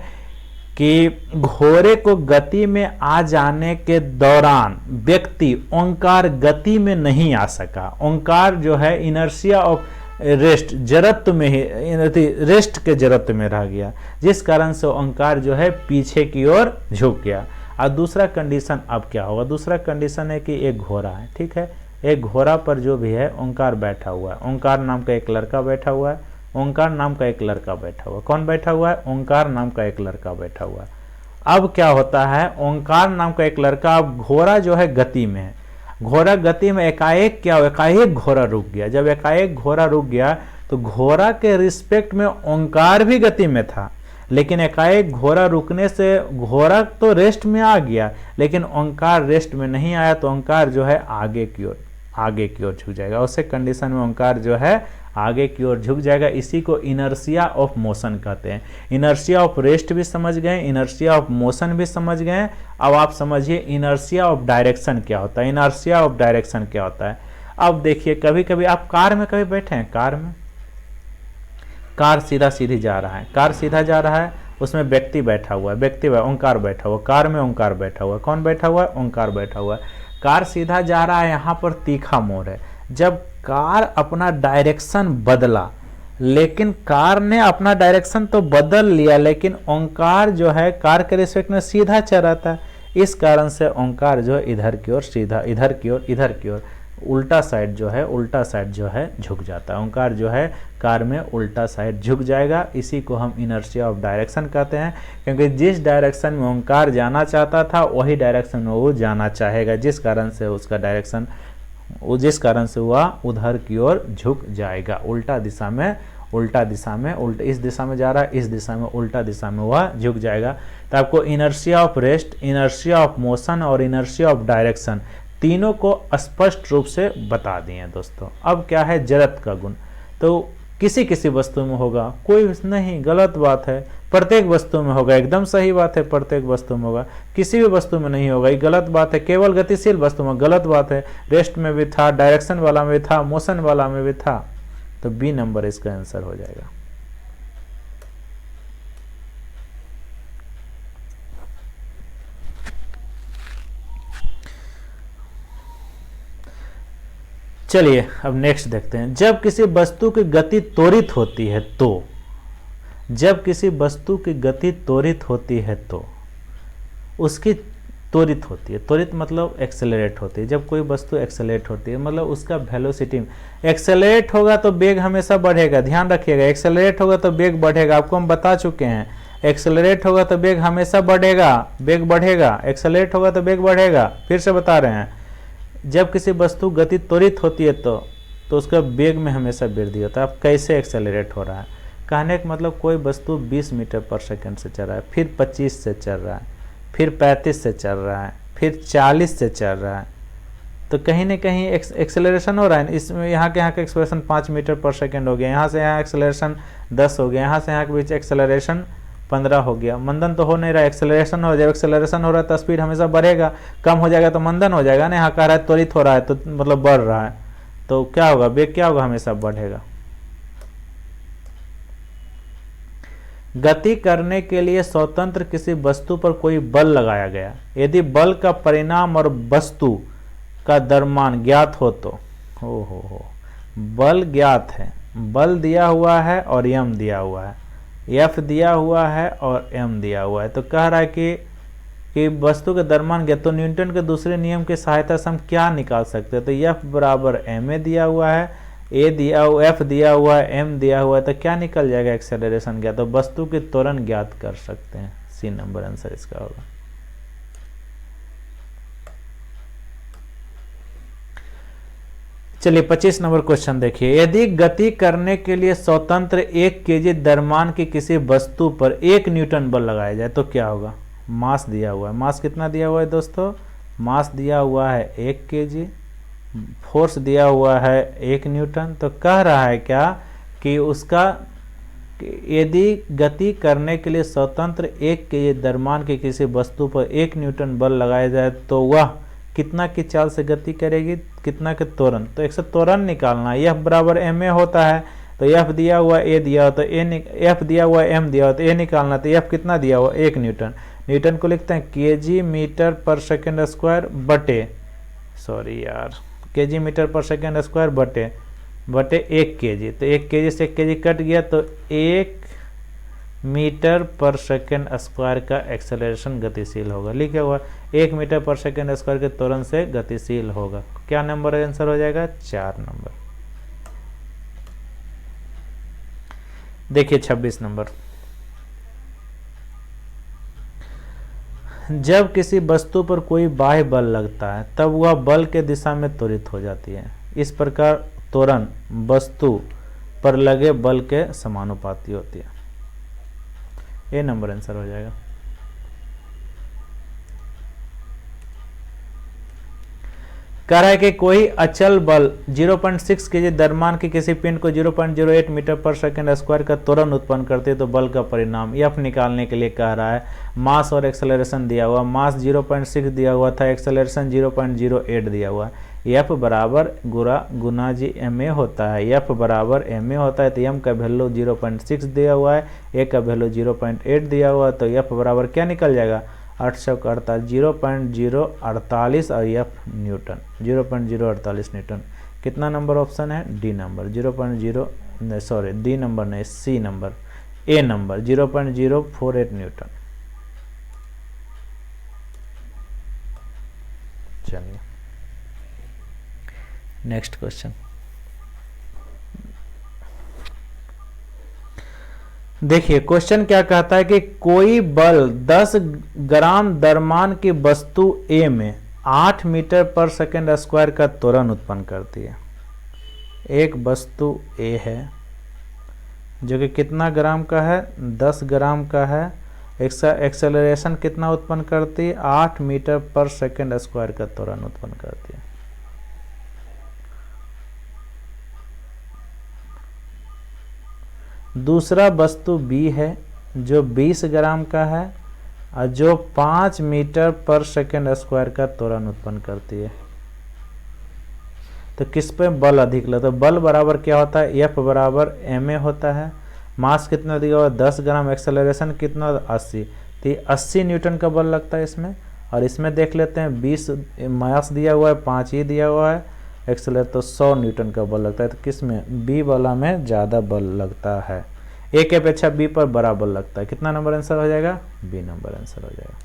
कि घोड़े को गति में आ जाने के दौरान व्यक्ति ओंकार गति में नहीं आ सका। ओंकार जो है इनर्शिया ऑफ रेस्ट, जड़त्व में ही, रेस्ट के जड़त्व में रह गया, जिस कारण से ओंकार जो है पीछे की ओर झुक गया। और दूसरा कंडीशन अब क्या होगा, दूसरा कंडीशन है कि एक घोड़ा है, ठीक है, एक घोड़ा पर जो भी है ओंकार बैठा हुआ है, ओंकार नाम का एक लड़का बैठा हुआ है, ओंकार नाम का एक लड़का बैठा हुआ है। कौन बैठा हुआ है? ओंकार नाम का एक लड़का बैठा हुआ है। अब क्या होता है, ओंकार नाम का एक लड़का, अब घोड़ा जो है गति में है, घोड़ा गति में एकाएक क्या हुआ, एकाएक घोड़ा रुक गया। जब एकाएक घोड़ा रुक गया तो घोड़ा के रिस्पेक्ट में ओंकार भी गति में था, लेकिन एकाएक घोड़ा रुकने से घोड़ा तो रेस्ट में आ गया, लेकिन ओंकार रेस्ट में नहीं आया, तो ओंकार जो है आगे की ओर झुक जाएगा। उसे कंडीशन में ओंकार जो है आगे की ओर झुक जाएगा। इसी को इनर्शिया ऑफ मोशन कहते हैं। इनर्शिया ऑफ रेस्ट भी समझ गए, इनर्शिया ऑफ मोशन भी समझ गए। अब आप समझिए इनर्शिया ऑफ डायरेक्शन क्या होता है। इनर्शिया ऑफ डायरेक्शन क्या होता है, अब देखिए, कभी कभी आप कार में कभी बैठे हैं, कार में, कार सीधा सीधी जा रहा है, कार सीधा जा रहा है, उसमें व्यक्ति बैठा हुआ है, ओंकार बैठा हुआ, कार में ओंकार बैठा हुआ। कौन बैठा हुआ है? ओंकार बैठा हुआ है। कार सीधा जा रहा है, यहाँ पर तीखा मोड़ है। जब कार अपना डायरेक्शन बदला, लेकिन कार ने अपना डायरेक्शन तो बदल लिया, लेकिन ओंकार जो है कार के रिस्पेक्ट में सीधा चल रहा था। इस कारण से ओंकार जो है इधर की ओर सीधा, इधर की ओर उल्टा साइड जो है झुक जाता है। ओंकार जो है कार में उल्टा साइड झुक जाएगा। इसी को हम इनर्शिया ऑफ डायरेक्शन कहते हैं, क्योंकि जिस डायरेक्शन में ओंकार जाना चाहता था वही डायरेक्शन में वो जाना चाहेगा, जिस कारण से उसका डायरेक्शन, जिस कारण से वह उधर की ओर झुक जाएगा, उल्टा दिशा में, इस दिशा में जा रहा है, इस दिशा में, उल्टा दिशा में वह झुक जाएगा। तो आपको inertia of rest, inertia of motion और इनर्शिया ऑफ डायरेक्शन तीनों को स्पष्ट रूप से बता दिए दोस्तों। अब क्या है जड़त्व का गुण, तो किसी किसी वस्तु में होगा, कोई नहीं, गलत बात है। प्रत्येक वस्तु में होगा, एकदम सही बात है, प्रत्येक वस्तु में होगा। किसी भी वस्तु में नहीं होगा, ये गलत बात है। केवल गतिशील वस्तु में, गलत बात है। रेस्ट में भी था, डायरेक्शन वाला में भी था, मोशन वाला में भी था। तो बी नंबर इसका आंसर हो जाएगा। चलिए अब नेक्स्ट देखते हैं। जब किसी वस्तु की गति त्वरित होती है तो, जब किसी वस्तु की गति त्वरित होती है तो उसकी त्वरित होती है, त्वरित मतलब एक्सेलरेट होती है। जब कोई वस्तु एक्सेलरेट होती है मतलब उसका वेलोसिटी, एक्सेलरेट होगा तो वेग हमेशा बढ़ेगा, ध्यान रखिएगा। एक्सेलरेट होगा तो वेग बढ़ेगा, आपको हम बता चुके हैं। एक्सेलरेट होगा तो वेग हमेशा बढ़ेगा, वेग बढ़ेगा, एक्सेलरेट होगा तो वेग बढ़ेगा। फिर से बता रहे हैं, जब किसी वस्तु गति त्वरित होती है तो उसका वेग में हमेशा वृद्धि होता है। अब कैसे एक्सेलरेट हो रहा है, कहने का मतलब कोई वस्तु 20 मीटर पर सेकंड से चल रहा है, फिर 25 से चल रहा है, फिर 35 से चल रहा है, फिर 40 से चल रहा है, तो कहीं ना कहीं एक्सेलरेशन हो रहा है। इसमें यहाँ के एक्सेलरेशन 5 मीटर पर सेकंड हो गया, यहाँ से यहाँ एक्सेलरेशन 10 हो गया, यहाँ से यहाँ के बीच एक्सेलरेशन 15 हो गया। मंदन तो हो नहीं रहा, एक्सेलरेशन हो। जब एक्सेलरेशन हो रहा है तो स्पीड हमेशा बढ़ेगा, कम हो जाएगा तो मंदन हो जाएगा ना। यहाँ कह रहा है त्वरित हो रहा है तो मतलब बढ़ रहा है, तो क्या होगा, वेग क्या होगा, हमेशा बढ़ेगा। गति करने के लिए स्वतंत्र किसी वस्तु पर कोई बल लगाया गया, यदि बल का परिणाम और वस्तु का द्रव्यमान ज्ञात हो तो, हो बल ज्ञात है, बल दिया हुआ है और यम दिया हुआ है, एफ दिया हुआ है और एम दिया हुआ है। तो कह रहा है कि वस्तु का द्रव्यमान ज्ञात, तो न्यूटन के दूसरे नियम की सहायता से हम क्या निकाल सकते हैं, तो एफ बराबर एम ए दिया हुआ है, ए दिया हुआ, एफ दिया हुआ है, एम दिया हुआ है, तो क्या निकल जाएगा, एक्सेलरेशन ज्ञात। तो वस्तु की त्वरण ज्ञात कर सकते हैं। सी नंबर आंसर इसका होगा। चलिए 25 नंबर क्वेश्चन देखिए। यदि गति करने के लिए स्वतंत्र 1 केजी द्रव्यमान की किसी वस्तु पर 1 न्यूटन बल लगाया जाए तो क्या होगा। मास दिया हुआ है, मास कितना दिया हुआ है दोस्तों, मास दिया हुआ है 1 केजी, फोर्स दिया हुआ है 1 न्यूटन। तो कह रहा है क्या कि उसका, यदि गति करने के लिए स्वतंत्र 1 केजी द्रव्यमान की किसी वस्तु पर 1 न्यूटन बल लगाया जाए तो वह कितना की चाल से गति करेगी, कितना के त्वरण, तो एक से त्वरण निकालना है। F बराबर ma होता है, तो F दिया हुआ a दिया हुआ, तो F दिया हुआ m दिया हुआ, तो a निकालना, तो F कितना दिया हुआ 1 न्यूटन। न्यूटन को लिखते हैं kg मीटर पर सेकेंड स्क्वायर बटे, सॉरी यार, kg मीटर पर सेकेंड स्क्वायर बटे 1 kg, तो 1 kg से 1 kg कट गया, तो 1 मीटर पर सेकेंड स्क्वायर का एक्सेलरेशन गतिशील होगा। लिखा हुआ 1 मीटर पर सेकेंड स्क्वायर के त्वरण से गतिशील होगा। क्या नंबर आंसर हो जाएगा? 4 नंबर। देखिए 26 नंबर, जब किसी वस्तु पर कोई बाह्य बल लगता है तब वह बल के दिशा में त्वरित हो जाती है। इस प्रकार त्वरण वस्तु पर लगे बल के समानुपाती होती है। ए नंबर आंसर हो जाएगा। कह रहा है कि कोई अचल बल 0.6 kg द्रव्यमान की किसी पिंड को 0.08 मीटर पर सेकेंड स्क्वायर का त्वरण उत्पन्न करती है, तो बल का परिणाम F निकालने के लिए कह रहा है। मास और एक्सेलरेशन दिया हुआ, मास 0.6 दिया हुआ था, एक्सेलरेशन 0.08 दिया हुआ है। F बराबर गुना जी ma होता है, F बराबर ma होता है, तो m का वैल्यू 0.6 दिया हुआ है, a का वैल्यू 0.8 दिया हुआ है, तो F बराबर क्या निकल जाएगा? 848 0.048 और F न्यूटन 0.048 न्यूटन। कितना नंबर ऑप्शन है? D number 0.0 sorry D number नहीं, सी नंबर, ए नंबर 0.048 न्यूटन। चलिए नेक्स्ट क्वेश्चन देखिए। क्वेश्चन क्या कहता है कि कोई बल 10 ग्राम द्रव्यमान की वस्तु A में 8 मीटर पर सेकेंड स्क्वायर का त्वरण उत्पन्न करती है। एक वस्तु A है जो कि कितना ग्राम का है? 10 ग्राम का है। एक्सेलरेशन कितना उत्पन्न करती है? 8 मीटर पर सेकेंड स्क्वायर का त्वरण उत्पन्न करती है। दूसरा वस्तु B है जो 20 ग्राम का है और जो 5 मीटर पर सेकेंड स्क्वायर का त्वरण उत्पन्न करती है। तो किस पे बल अधिक लगता है? तो बल बराबर क्या होता है? F बराबर ma होता है। मास कितना दिया हुआ? 10 ग्राम। एक्सेलरेशन कितना? 80। तो 80 न्यूटन का बल लगता है इसमें। और इसमें देख लेते हैं 20 मास दिया हुआ है, 5 ही दिया हुआ है, एक्सेलरेट तो 100 न्यूटन का बल लगता है। तो किस में? बी वाला में ज़्यादा बल लगता है। ए के अपेक्षा बी पर बड़ा बल लगता है। कितना नंबर आंसर हो जाएगा? बी नंबर आंसर हो जाएगा।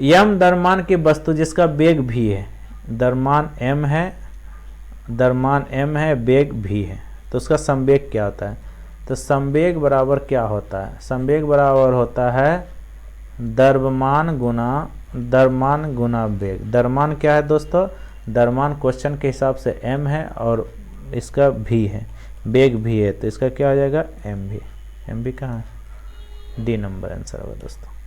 यम द्रव्यमान की वस्तु जिसका वेग भी है, द्रव्यमान m है, द्रव्यमान m है, वेग भी है, तो उसका संवेग क्या होता है? तो संवेग बराबर क्या होता है? संवेग बराबर होता है द्रव्यमान गुना वेग। द्रव्यमान क्या है दोस्तों? द्रव्यमान क्वेश्चन के हिसाब से m है और इसका v है, वेग भी है, तो इसका क्या हो जाएगा? m भी कहाँ है? डी नंबर आंसर होगा दोस्तों।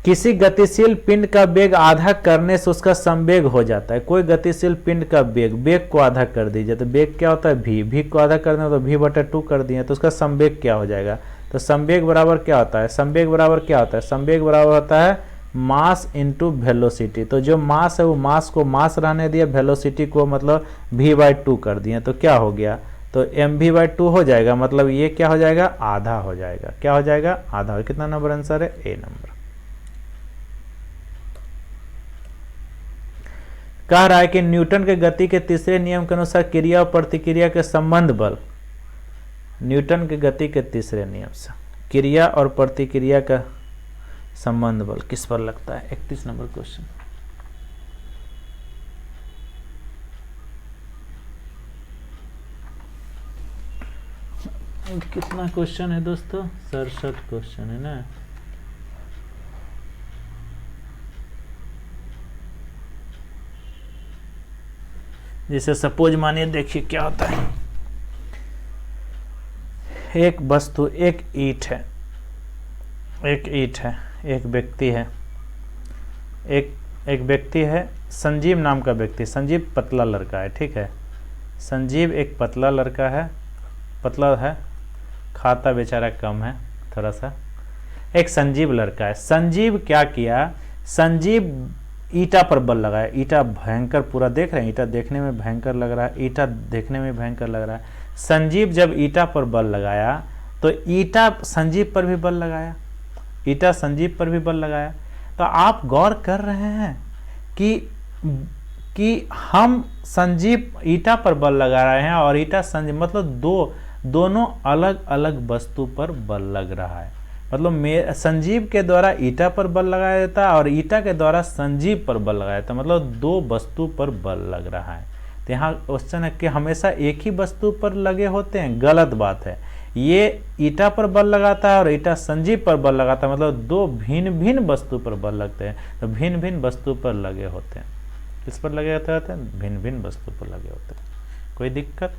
किसी गतिशील पिंड का वेग आधा करने से उसका संवेग हो जाता है। कोई गतिशील पिंड का वेग को आधा कर दीजिए, तो वेग क्या होता है? v को आधा कर दें तो v/2 कर दिए, तो उसका संवेग क्या हो जाएगा? तो संवेग बराबर क्या होता है? संवेग बराबर क्या होता है? संवेग बराबर होता है मास इंटू वेलोसिटी। तो जो मास है वो मास को मास रहने दिया, वेलोसिटी को मतलब v/2 कर दिए, तो क्या हो गया? तो mv/2 हो जाएगा, मतलब ये क्या हो जाएगा? आधा हो जाएगा। क्या हो जाएगा? आधा। कितना नंबर आंसर है? ए नंबर। कह रहा है कि न्यूटन के गति के तीसरे नियम के अनुसार क्रिया और प्रतिक्रिया के संबंध बल, न्यूटन के गति के तीसरे नियम से क्रिया और प्रतिक्रिया का संबंध बल किस पर लगता है? 31 नंबर क्वेश्चन। कितना क्वेश्चन है दोस्तों? 67 क्वेश्चन है ना। जैसे सपोज मानिए, देखिए क्या होता है। एक वस्तु, एक ईंट है, एक व्यक्ति है, एक व्यक्ति है, संजीव नाम का व्यक्ति। संजीव पतला लड़का है, ठीक है। संजीव एक पतला लड़का है, पतला है, खाता बेचारा कम है थोड़ा सा। एक संजीव लड़का है। संजीव क्या किया, संजीव ईटा पर बल लगाया। ईटा भयंकर पूरा देख रहे हैं, ईटा देखने में भयंकर लग रहा है, ईटा देखने में भयंकर लग रहा है। संजीव जब ईटा पर बल लगाया तो ईटा संजीव पर भी बल लगाया, ईटा संजीव पर भी बल लगाया। तो आप गौर कर रहे हैं कि हम संजीव ईटा पर बल लगा रहे हैं और ईटा संजीव, मतलब दोनों अलग अलग वस्तु पर बल लग रहा है। मतलब संजीव के द्वारा ईटा पर बल लगाया जाता है और ईटा के द्वारा संजीव पर बल लगाया जाता है, मतलब दो वस्तु पर बल लग रहा है। तो यहाँ क्वेश्चन है कि हमेशा एक ही वस्तु पर लगे होते हैं, गलत बात है। ये ईटा पर बल लगाता है और ईटा संजीव पर बल लगाता है, मतलब दो भिन्न भिन्न वस्तु पर बल लगते हैं। तो भिन्न भिन्न वस्तु पर लगे होते हैं। किस पर लगे होते हैं? भिन्न भिन्न वस्तु पर लगे होते हैं। कोई दिक्कत?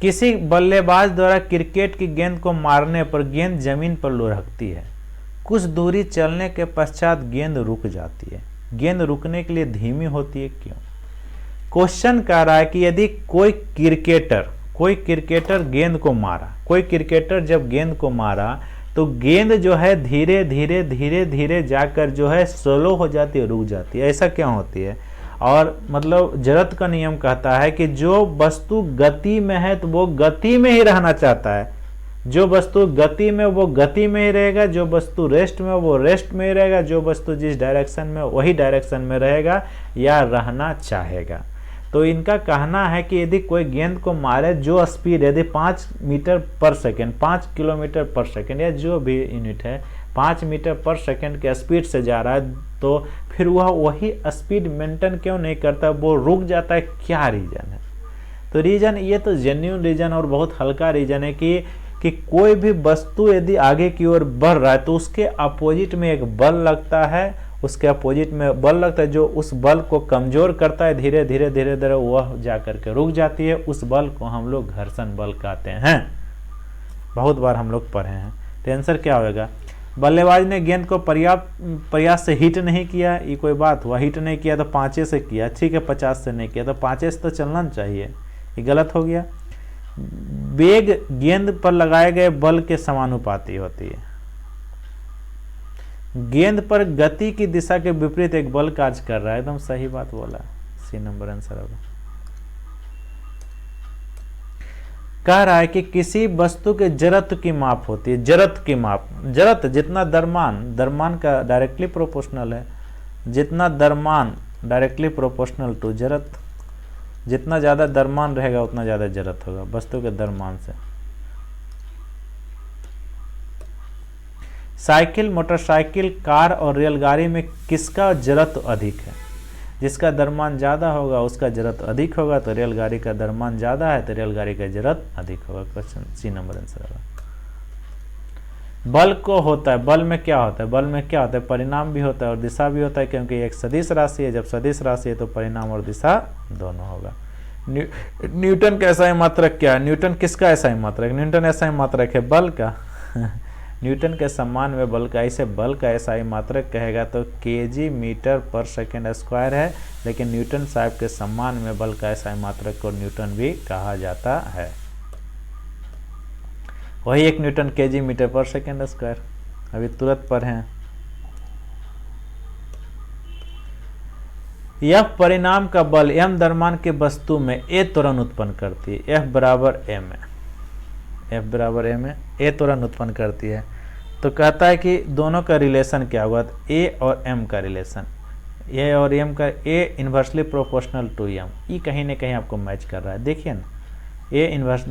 किसी बल्लेबाज द्वारा क्रिकेट की गेंद को मारने पर गेंद जमीन पर लुढ़कती है। कुछ दूरी चलने के पश्चात गेंद रुक जाती है। गेंद रुकने के लिए धीमी होती है, क्यों? क्वेश्चन कह रहा है कि यदि कोई क्रिकेटर गेंद को मारा, कोई क्रिकेटर जब गेंद को मारा तो गेंद जो है धीरे धीरे जाकर जो है स्लो हो जाती है, रुक जाती है। ऐसा क्यों होती है? और मतलब जरत का नियम कहता है कि जो वस्तु गति में है तो वो गति में ही रहना चाहता है, जो वस्तु गति में वो गति में ही रहेगा, जो वस्तु रेस्ट में वो रेस्ट में ही रहेगा, जो वस्तु जिस डायरेक्शन में वही डायरेक्शन में रहेगा या रहना चाहेगा। तो इनका कहना है कि यदि कोई गेंद को मारे, जो स्पीड यदि 5 मीटर पर सेकेंड, 5 किलोमीटर पर सेकेंड या जो भी यूनिट है 5 मीटर पर सेकेंड के स्पीड से जा रहा है, तो फिर वह वही स्पीड मेंटेन क्यों नहीं करता, वो रुक जाता है? क्या रीजन है? तो रीजन, ये तो जेन्युइन रीजन और बहुत हल्का रीजन है कि कोई भी वस्तु यदि आगे की ओर बढ़ रहा है तो उसके अपोजिट में एक बल लगता है, उसके अपोजिट में बल लगता है जो उस बल को कमजोर करता है। धीरे धीरे वह जाकर के रुक जाती है। उस बल को हम लोग घर्षण बल कहते हैं। बहुत बार हम लोग पढ़े हैं। तो आंसर क्या होगा? बल्लेबाज ने गेंद को पर्याप्त प्रयास से हिट नहीं किया, ये कोई बात हुआ? हिट नहीं किया तो 5 से किया, ठीक है, 50 से नहीं किया तो 5 से तो चलना चाहिए, ये गलत हो गया। वेग गेंद पर लगाए गए बल के समानुपाती होती है। गेंद पर गति की दिशा के विपरीत एक बल कार्य कर रहा है, एकदम सही बात बोला, सी नंबर आंसर होगा। कह रहा है कि किसी वस्तु के जड़त्व की माप होती है। जड़त्व की माप, जड़त्व जितना दरमान का डायरेक्टली प्रोपोर्शनल है, जितना दरमान डायरेक्टली प्रोपोर्शनल टू जड़त्व, जितना ज़्यादा दरमान रहेगा उतना ज़्यादा जड़त्व होगा वस्तु के दरमान से। साइकिल, मोटरसाइकिल, कार और रेलगाड़ी में किसका जड़त्व अधिक है? जिसका दरमान ज़्यादा होगा उसका जड़त्व अधिक होगा, तो रेलगाड़ी का दरमान ज़्यादा है तो रेलगाड़ी का जड़त्व अधिक होगा। क्वेश्चन सी नंबर आंसर होगा। बल को होता है, बल में क्या होता है? बल में क्या होता है? परिणाम भी होता है और दिशा भी होता है, क्योंकि एक सदिश राशि है। जब सदिश राशि है तो परिणाम और दिशा दोनों होगा। न्यूटन का SI मात्रक क्या है? न्यूटन किसका SI मात्रक? न्यूटन SI मात्रक है बल का। न्यूटन के सम्मान में बल का, इसे बल का SI मात्रक कहेगा तो kg मीटर पर सेकेंड स्क्वायर है, लेकिन न्यूटन साहब के सम्मान में बल का SI मात्रक को न्यूटन भी कहा जाता है। वही 1 न्यूटन kg मीटर पर सेकेंड स्क्वायर, अभी तुरंत पढ़ें। F परिणाम का बल m द्रव्यमान के वस्तु में A त्वरण उत्पन्न करती है। F बराबर m है, F बराबर m है, A त्वरण उत्पन्न करती है। तो कहता है कि दोनों का रिलेशन क्या होगा? A और m का रिलेशन, A और m का A inversely proportional to m, ये कहीं ना कहीं आपको मैच कर रहा है। देखिए ना, A इन्वर्स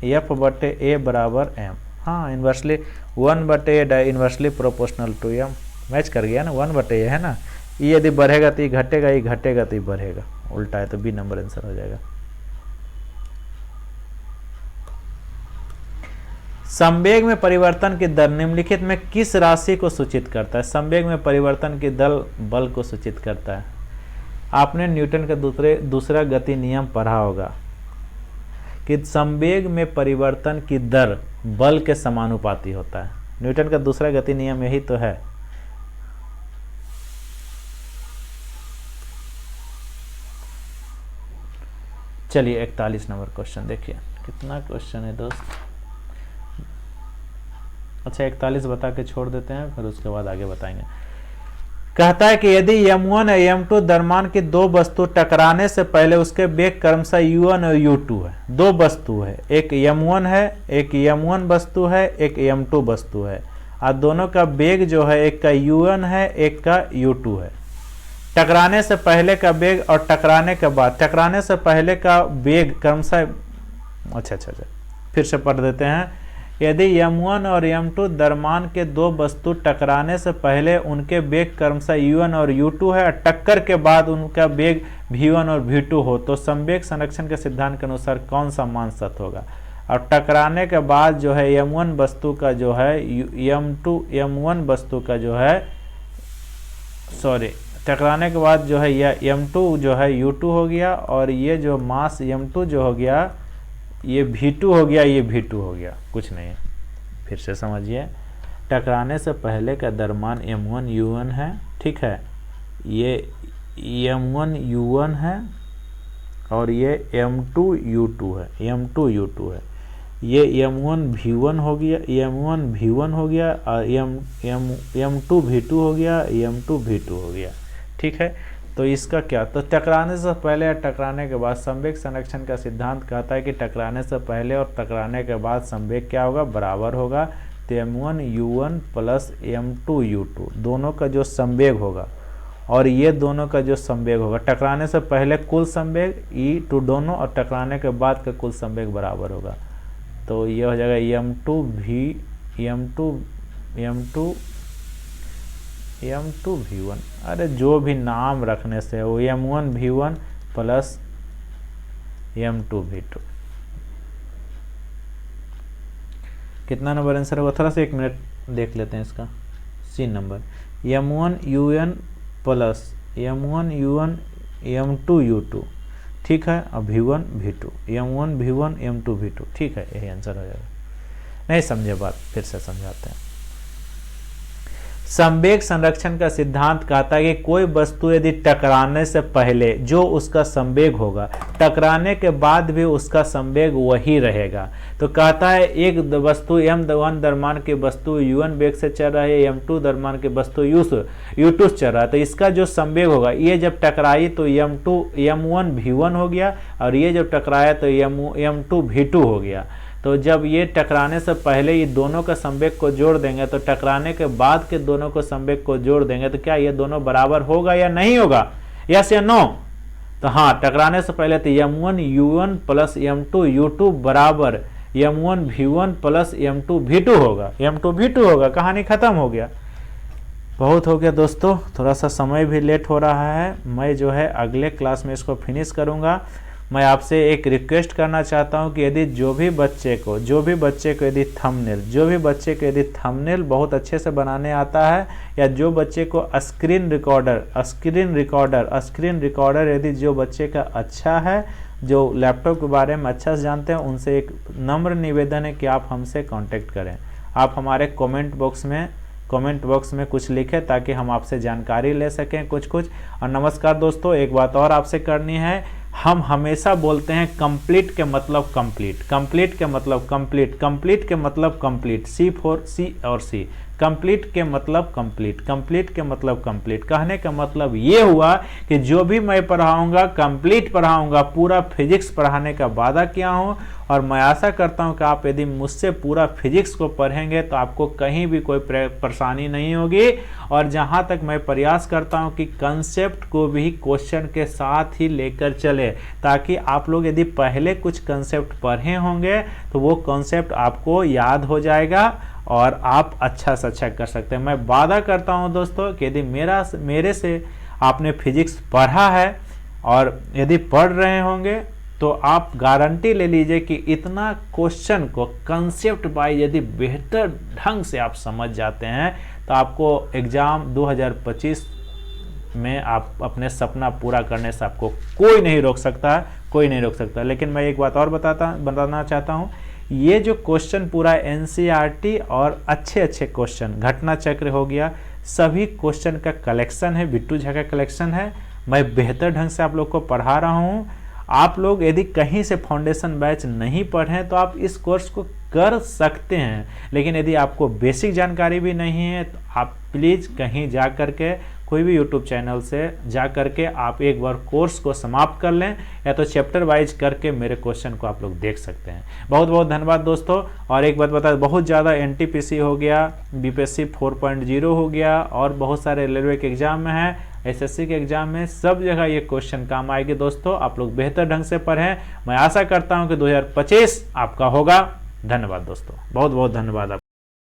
F बटे A बराबर m, हाँ inversely 1/A inversely proportional to m, match कर गया ना। 1/A है ना, ये यदि बढ़ेगा तो ये घटेगा, ये घटेगा तो ये बढ़ेगा, उल्टा है, तो बी नंबर आंसर हो जाएगा। संवेग में परिवर्तन की दर निम्नलिखित में किस राशि को सूचित करता है? संवेग में परिवर्तन की दर बल को सूचित करता है। आपने न्यूटन का दूसरा गति नियम पढ़ा होगा कि संवेग में परिवर्तन की दर बल के समानुपाती होता है। न्यूटन का दूसरा गति नियम यही तो है। चलिए 41 नंबर क्वेश्चन देखिए कितना क्वेश्चन है दोस्त? अच्छा 41 बता के छोड़ देते हैं, फिर उसके बाद आगे बताएंगे। कहता है कि यदि m1 और m2 द्रव्यमान की दो वस्तु टकराने से पहले उसके वेग क्रमशः u1 और u2 है। दो वस्तु है, एक m1 है, एक m1 वस्तु है, एक m2 वस्तु है, और दोनों का वेग जो है एक का u1 है, एक का u2 है। टकराने से पहले का वेग और टकराने के बाद, टकराने से पहले का वेग क्रमशः, अच्छा फिर से पढ़ देते हैं। यदि m1 और m2 द्रव्यमान के दो वस्तु टकराने से पहले उनके वेग क्रमशः u1 और u2 है, और टक्कर के बाद उनका वेग v1 और v2 हो, तो संवेग संरक्षण के सिद्धांत के अनुसार कौन सा मान सत्य होगा? और टकराने के बाद जो है m1 वस्तु का जो है m1 वस्तु का जो है टकराने के बाद जो है यह m2 जो है u2 हो गया, और ये जो मास m2 जो हो गया ये v2 हो गया, ये v2 हो गया, कुछ नहीं है। फिर से समझिए, टकराने से पहले का द्रव्यमान m1 u1 है, ठीक है, ये m1 u1 है, और ये m2 u2 है, m2 u2 है, ये m1 v1 हो गया, m1 v1 हो गया, और m2 v2 हो गया, m2 v2 हो गया, ठीक है। तो इसका क्या, तो टकराने से पहले और टकराने के बाद संवेग संरक्षण का सिद्धांत कहता है कि टकराने से पहले और टकराने के बाद संवेग क्या होगा, बराबर होगा। तो m1 u1 plus m2 u2 दोनों का जो संवेग होगा, और ये दोनों का जो संवेग होगा, टकराने से पहले कुल संवेग e2 दोनों, और टकराने के बाद का कुल संवेग बराबर होगा। तो ये हो जाएगा m2 v1, अरे जो भी नाम रखने से वो m1 v1 plus m2 v2। कितना नंबर आंसर होगा, थोड़ा सा 1 मिनट देख लेते हैं इसका। सी number m1 un plus m1 u1 m2 u2, ठीक है, और v1 v2, m1 v1 m2 v2, ठीक है, यही आंसर हो जाएगा। नहीं समझे बात, फिर से समझाते हैं। संवेग संरक्षण का सिद्धांत कहता है कि कोई वस्तु यदि टकराने से पहले जो उसका संवेग होगा, टकराने के बाद भी उसका संवेग वही रहेगा। तो कहता है एक वस्तु m1 द्रव्यमान की वस्तु u1 वेग से चल रहा है, m2 द्रव्यमान की वस्तु u2 से चल रहा है, तो इसका जो संवेग होगा, ये जब टकराई तो m1 v1 हो गया, और ये जब टकराया तो m2 v2 हो गया। तो जब ये टकराने से पहले ये दोनों का संवेग को जोड़ देंगे, तो टकराने के बाद के दोनों को संवेग को जोड़ देंगे, तो क्या ये दोनों बराबर होगा या नहीं होगा, यस या नो? तो हाँ, टकराने से पहले तो m1 u1 plus m2 u2 बराबर m1 v1 plus m2 v2 होगा, m2 v2 होगा। कहानी खत्म हो गया। बहुत हो गया दोस्तों, थोड़ा सा समय भी लेट हो रहा है। मैं जो है अगले क्लास में इसको फिनिश करूँगा। मैं आपसे एक रिक्वेस्ट करना चाहता हूं कि यदि जो भी बच्चे को यदि थंबनेल बहुत अच्छे से बनाने आता है, या जो बच्चे को स्क्रीन रिकॉर्डर यदि जो बच्चे का अच्छा है, जो लैपटॉप के बारे में अच्छा से जानते हैं, उनसे एक नम्र निवेदन है कि आप हमसे कांटेक्ट करें। आप हमारे कमेंट बॉक्स में कुछ लिखें ताकि हम आपसे जानकारी ले सकें कुछ। और नमस्कार दोस्तों, एक बात और आपसे करनी है। हम हमेशा बोलते हैं कंप्लीट के मतलब कंप्लीट, कंप्लीट के मतलब कंप्लीट, कंप्लीट के मतलब कंप्लीट, सी फॉर सी और सी, कंप्लीट के मतलब कंप्लीट, कंप्लीट के मतलब कंप्लीट। कहने का मतलब ये हुआ कि जो भी मैं पढ़ाऊंगा कंप्लीट पढ़ाऊंगा, पूरा फिजिक्स पढ़ाने का वादा किया हूँ। और मैं आशा करता हूँ कि आप यदि मुझसे पूरा फिजिक्स को पढ़ेंगे तो आपको कहीं भी कोई परेशानी नहीं होगी। और जहाँ तक मैं प्रयास करता हूँ कि कंसेप्ट को भी क्वेश्चन के साथ ही लेकर चले, ताकि आप लोग यदि पहले कुछ कंसेप्ट पढ़े होंगे तो वो कंसेप्ट आपको याद हो जाएगा और आप अच्छा से अच्छा कर सकते हैं। मैं वादा करता हूं दोस्तों कि यदि मेरे से आपने फिजिक्स पढ़ा है और यदि पढ़ रहे होंगे तो आप गारंटी ले लीजिए कि इतना क्वेश्चन को कंसेप्ट वाइज यदि बेहतर ढंग से आप समझ जाते हैं तो आपको एग्ज़ाम 2025 में आप अपने सपना पूरा करने से आपको कोई नहीं रोक सकता। लेकिन मैं एक बात और बताना चाहता हूँ, ये जो क्वेश्चन पूरा एनसीईआरटी और अच्छे क्वेश्चन, घटना चक्र हो गया, सभी क्वेश्चन का कलेक्शन है, बिट्टू झा का कलेक्शन है। मैं बेहतर ढंग से आप लोग को पढ़ा रहा हूँ आप लोग यदि कहीं से फाउंडेशन बैच नहीं पढ़ें तो आप इस कोर्स को कर सकते हैं, लेकिन यदि आपको बेसिक जानकारी भी नहीं है तो आप प्लीज़ कहीं जा कर के कोई भी यूट्यूब चैनल से जा करके आप एक बार कोर्स को समाप्त कर लें, या तो चैप्टर वाइज करके मेरे क्वेश्चन को आप लोग देख सकते हैं। बहुत बहुत धन्यवाद दोस्तों। और एक बात बता, बहुत ज़्यादा एनटीपीसी हो गया, बीपीएससी 4.0 हो गया, और बहुत सारे रेलवे के एग्जाम में है, एसएससी के एग्जाम में, सब जगह ये क्वेश्चन काम आएगी दोस्तों। आप लोग बेहतर ढंग से पढ़ें। मैं आशा करता हूँ कि 2025 आपका होगा। धन्यवाद दोस्तों, बहुत बहुत धन्यवाद।